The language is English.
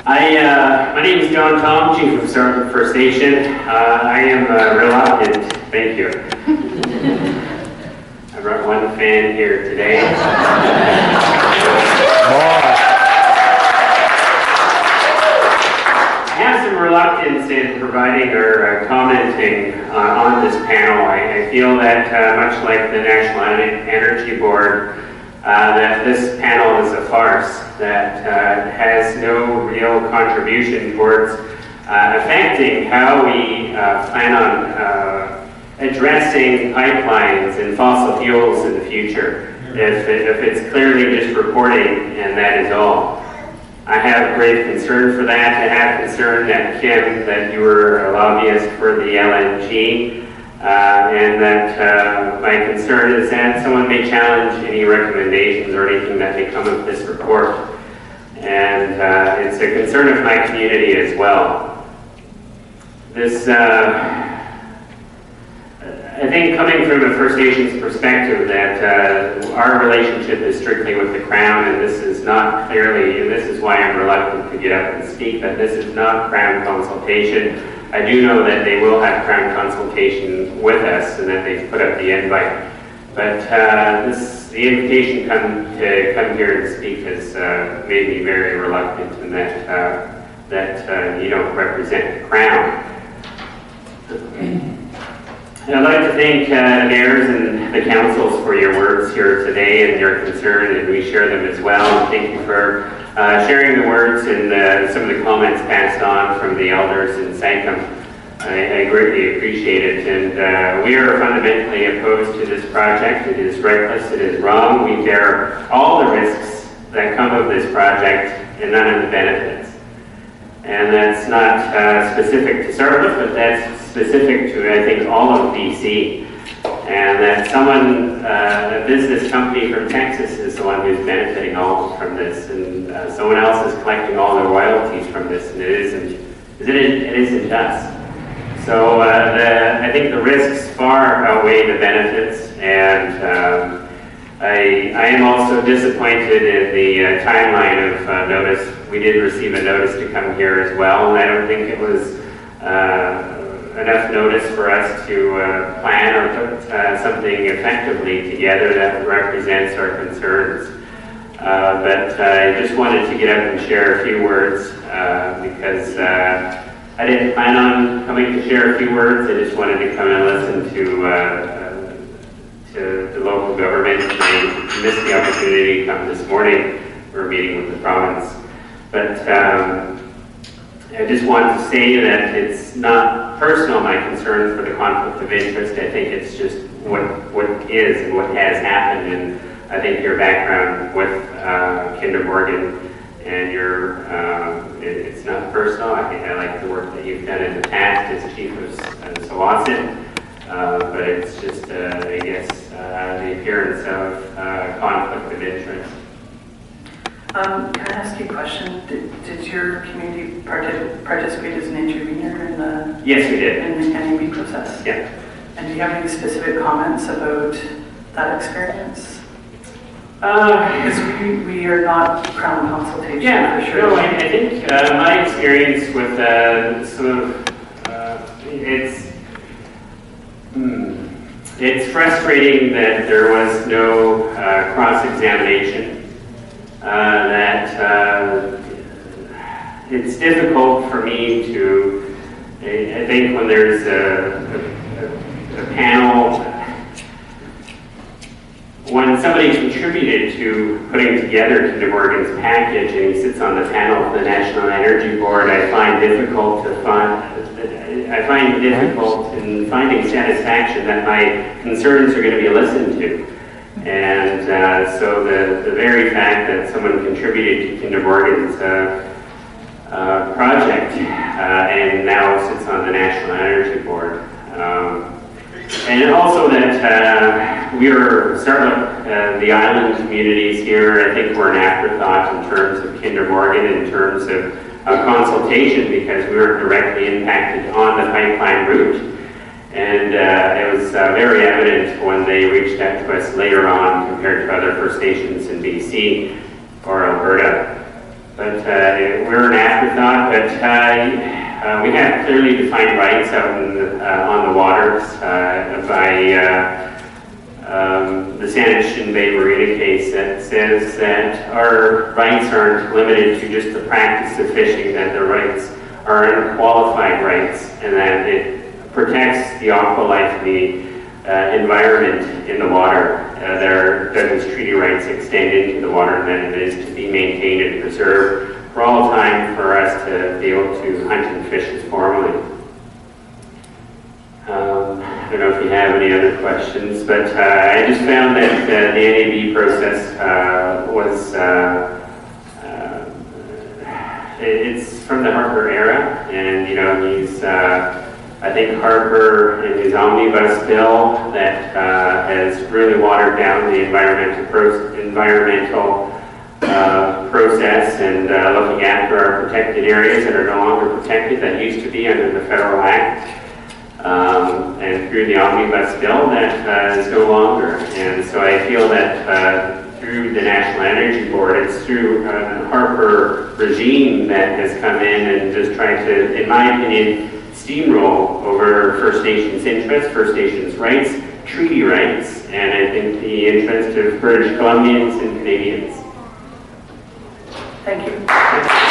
My name is John Tom, Chief of Tsartlip First Nation. I am reluctant, thank you. I brought one fan here today. I have some reluctance in providing or commenting on this panel. I feel that much like the National Energy Board, that this panel is a farce that has no real contribution towards affecting how we plan on addressing pipelines and fossil fuels in the future. If it's clearly just reporting and that is all. I have great concern for that. I have concern that, Kim, that you were a lobbyist for the LNG. And that my concern is that someone may challenge any recommendations or anything that may come of this report. And it's a concern of my community as well. This, I think coming from a First Nations perspective that our relationship is strictly with the Crown, and this is not clearly, and this is why I'm reluctant to get up and speak, that this is not Crown consultation. I do know that they will have Crown consultation with us and that they've put up the invite. But the invitation to come here and speak has made me very reluctant in that you don't represent the Crown. I'd like to thank the mayors and the councils for your words here today and your concern, and we share them as well. And thank you for sharing the words and some of the comments passed on from the elders in Sanctum. I greatly appreciate it, and we are fundamentally opposed to this project. It is reckless, it is wrong. We bear all the risks that come of this project and none of the benefits. And that's not specific to Tsartlip, but that's specific to, I think, all of BC. And that someone, a business company from Texas is the one who's benefiting all from this, and someone else is collecting all the royalties from this, and it isn't us. So I think the risks far outweigh the benefits, and I am also disappointed in the timeline of notice. We did receive a notice to come here as well, and I don't think it was enough notice for us to plan or put something effectively together that represents our concerns. But I just wanted to get up and share a few words because I didn't plan on coming to share a few words. I just wanted to come and listen to the local government. I missed the opportunity to come this morning for a meeting with the province. But I just wanted to say that it's not personal, my concern for the conflict of interest. I think it's just what is and what has happened. And I think your background with Kinder Morgan and your, it's not personal. I like the work that you've done in the past as chief of Tsawwassen. But it's just, I guess, the appearance of conflict of interest. Can I ask you a question? Did your community participate as an intervener in the Yes, we did. In the NEB process? Yeah. And do you have any specific comments about that experience? Because we are not Crown consultation. Yeah, for sure. No, I think my experience with it's frustrating that there was no cross-examination. That it's difficult for me to, I think when there's a panel, when somebody contributed to putting together Kinder Morgan's package and he sits on the panel of the National Energy Board, I find difficult in finding satisfaction that my concerns are going to be listened to. And so the very fact that someone contributed to Kinder Morgan's project and now sits on the National Energy Board. And also that we are Tsartlip, the island communities here, I think we're an afterthought in terms of Kinder Morgan, in terms of consultation, because we were directly impacted on the pipeline route. And it was very evident when they reached out to us later on compared to other First Nations in BC or Alberta. But we're an afterthought of thought, but we have clearly defined rights out on the waters by the Sanishin Bay Marina case that says that our rights aren't limited to just the practice of fishing, that the rights are unqualified rights, and that it protects the aqua life, the environment in the water. Those treaty rights extend into the water, and that it is to be maintained and preserved for all time for us to be able to hunt and fish as formerly. I don't know if you have any other questions, but I just found that the NAB process was, it's from the Harper era, and he's, I think Harper in his omnibus bill that has really watered down the environmental process and looking after our protected areas that are no longer protected, that used to be under the Federal Act. And through the omnibus bill that is no longer. And so I feel that through the National Energy Board, it's through the Harper regime that has come in and just tried to, in my opinion, steamroll over First Nations interests, First Nations rights, treaty rights, and I think the interest of British Columbians and Canadians. Thank you.